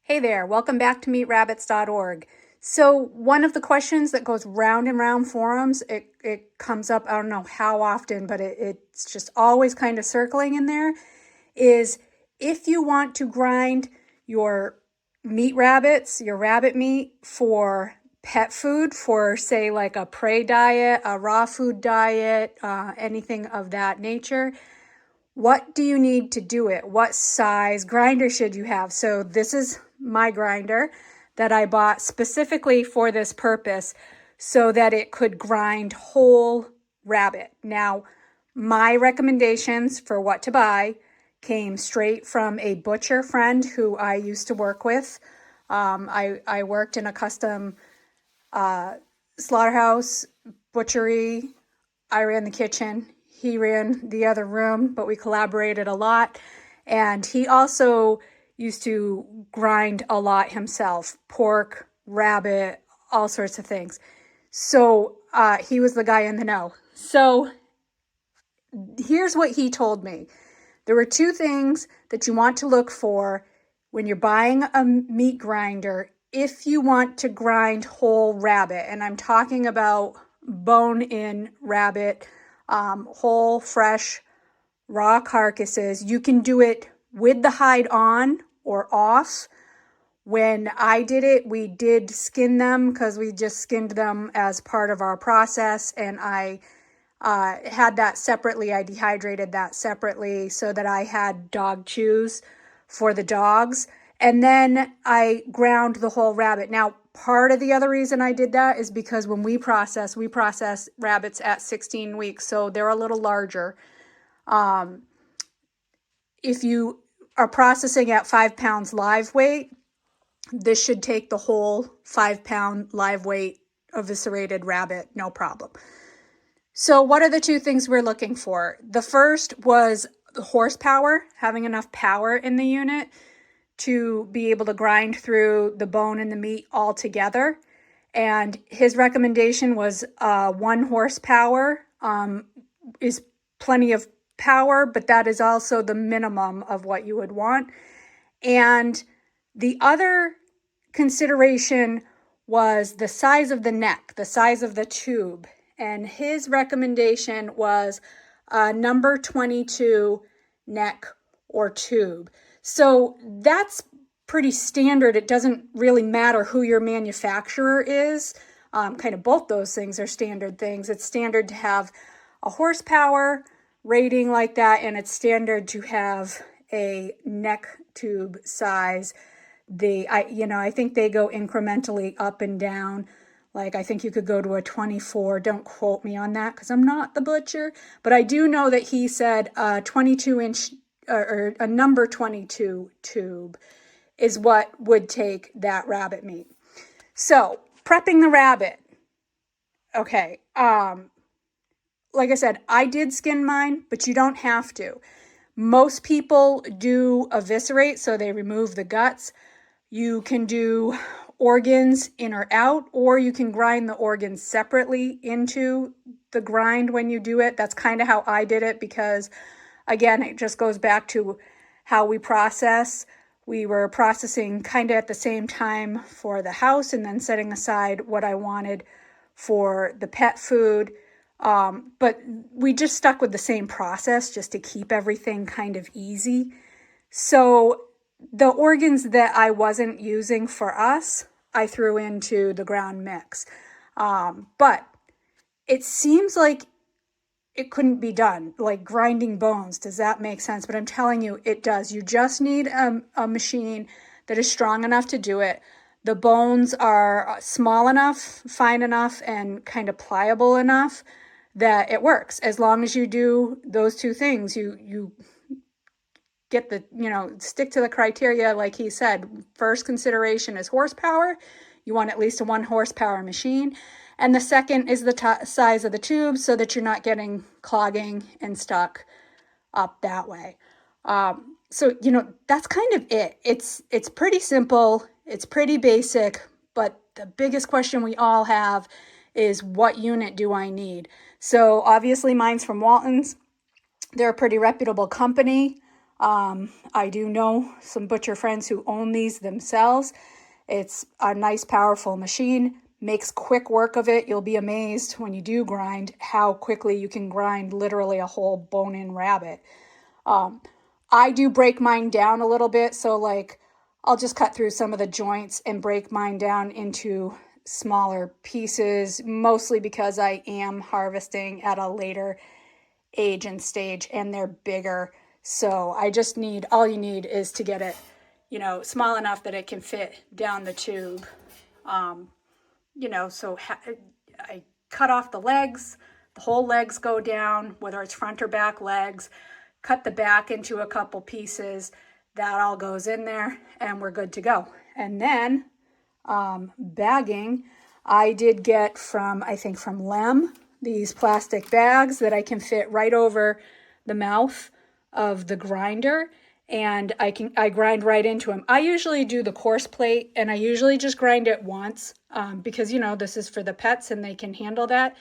Hey there, welcome back to meetrabbits.org. So one of the questions that goes round and round forums, it comes up, I don't know how often, but it's just always kind of circling in there, is if you want to grind your meat rabbits, your rabbit meat for pet food, for say like a prey diet, a raw food diet, anything of that nature, what do you need to do it? What size grinder should you have? So this is my grinder that I bought specifically for this purpose so that it could grind whole rabbit. Now, my recommendations for what to buy came straight from a butcher friend who I used to work with. I worked in a custom slaughterhouse, butchery. I ran the kitchen. He ran the other room, but we collaborated a lot. And he also used to grind a lot himself, pork, rabbit, all sorts of things. So he was the guy in the know. So here's what he told me. There were two things that you want to look for when you're buying a meat grinder if you want to grind whole rabbit. And I'm talking about bone-in rabbit, whole, fresh, raw carcasses. You can do it with the hide on or off. When I did it, we did skin them because we just skinned them as part of our process, and I had that separately. I dehydrated that separately so that I had dog chews for the dogs. And then I ground the whole rabbit. Now, part of the other reason I did that is because when we process rabbits at 16 weeks, so they're a little larger. If you are processing at 5 pounds live weight, this should take the whole 5-pound live weight eviscerated rabbit, no problem. So what are the two things we're looking for? The first was horsepower, having enough power in the unit to be able to grind through the bone and the meat all together. And his recommendation was 1 horsepower is plenty of power, but that is also the minimum of what you would want. And the other consideration was the size of the neck, the size of the tube. And his recommendation was number 22 neck or tube. So that's pretty standard. It doesn't really matter who your manufacturer is. Kind of both those things are standard things. It's standard to have a horsepower rating like that, and it's standard to have a neck tube size. I think they go incrementally up and down. Like, I think you could go to a 24. Don't quote me on that because I'm not the butcher. But I do know that he said 22-inch or a number 22 tube is what would take that rabbit meat. So, prepping the rabbit. Okay. Like I said, I did skin mine, but you don't have to. Most people do eviscerate, so they remove the guts. You can do organs in or out, or you can grind the organs separately into the grind when you do it. That's kind of how I did it because, again, it just goes back to how we process. We were processing kind of at the same time for the house and then setting aside what I wanted for the pet food. But we just stuck with the same process just to keep everything kind of easy. So the organs that I wasn't using for us, I threw into the ground mix. But it seems like it couldn't be done, like grinding bones. Does that make sense? But I'm telling you, it does. You just need a machine that is strong enough to do it. The bones are small enough, fine enough, and kind of pliable enough that it works. As long as you do those two things, you get stick to the criteria like he said. First consideration is horsepower. You want at least a 1 horsepower machine. And the second is the size of the tube so that you're not getting clogging and stuck up that way. So, that's kind of it. It's pretty simple. It's pretty basic. But the biggest question we all have is, what unit do I need? So obviously mine's from Walton's. They're a pretty reputable company. I do know some butcher friends who own these themselves. It's a nice, powerful machine, makes quick work of it. You'll be amazed when you do grind how quickly you can grind literally a whole bone-in rabbit. I do break mine down a little bit, so like I'll just cut through some of the joints and break mine down into smaller pieces, mostly because I am harvesting at a later age and stage and they're bigger. So I just need, all you need is to get it, you know, small enough that it can fit down the tube. You know, so I cut off the legs, the whole legs go down, whether it's front or back legs, cut the back into a couple pieces. That all goes in there and we're good to go. And then bagging, I did get from, I think from Lem, these plastic bags that I can fit right over the mouth of the grinder, and I grind right into them. I usually do the coarse plate, and I usually just grind it once because, you know, this is for the pets and they can handle that.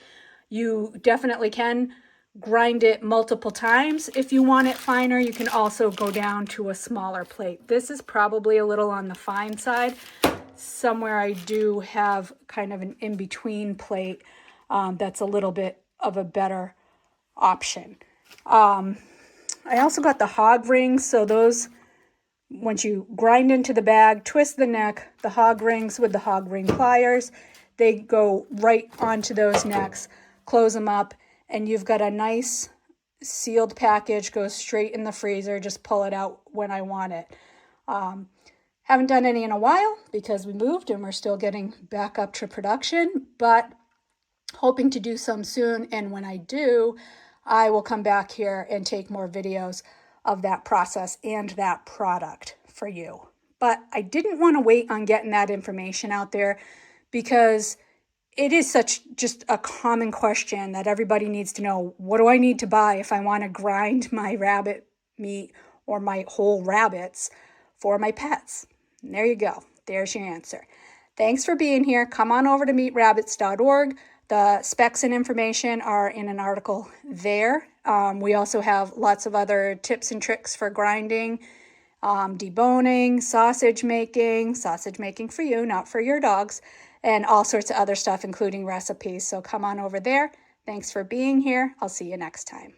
You definitely can grind it multiple times. If you want it finer, you can also go down to a smaller plate. This is probably a little on the fine side. Somewhere I do have kind of an in-between plate that's a little bit of a better option. I also got the hog rings, so those, once you grind into the bag, twist the neck, the hog rings with the hog ring pliers, they go right onto those necks, close them up, and you've got a nice sealed package, goes straight in the freezer, just pull it out when I want it. Haven't done any in a while because we moved and we're still getting back up to production, but hoping to do some soon. And when I do, I will come back here and take more videos of that process and that product for you. But I didn't want to wait on getting that information out there because it is such just a common question that everybody needs to know. What do I need to buy if I want to grind my rabbit meat or my whole rabbits for my pets? And there you go. There's your answer. Thanks for being here. Come on over to meatrabbits.org. The specs and information are in an article there. We also have lots of other tips and tricks for grinding, deboning, sausage making for you, not for your dogs, and all sorts of other stuff, including recipes. So come on over there. Thanks for being here. I'll see you next time.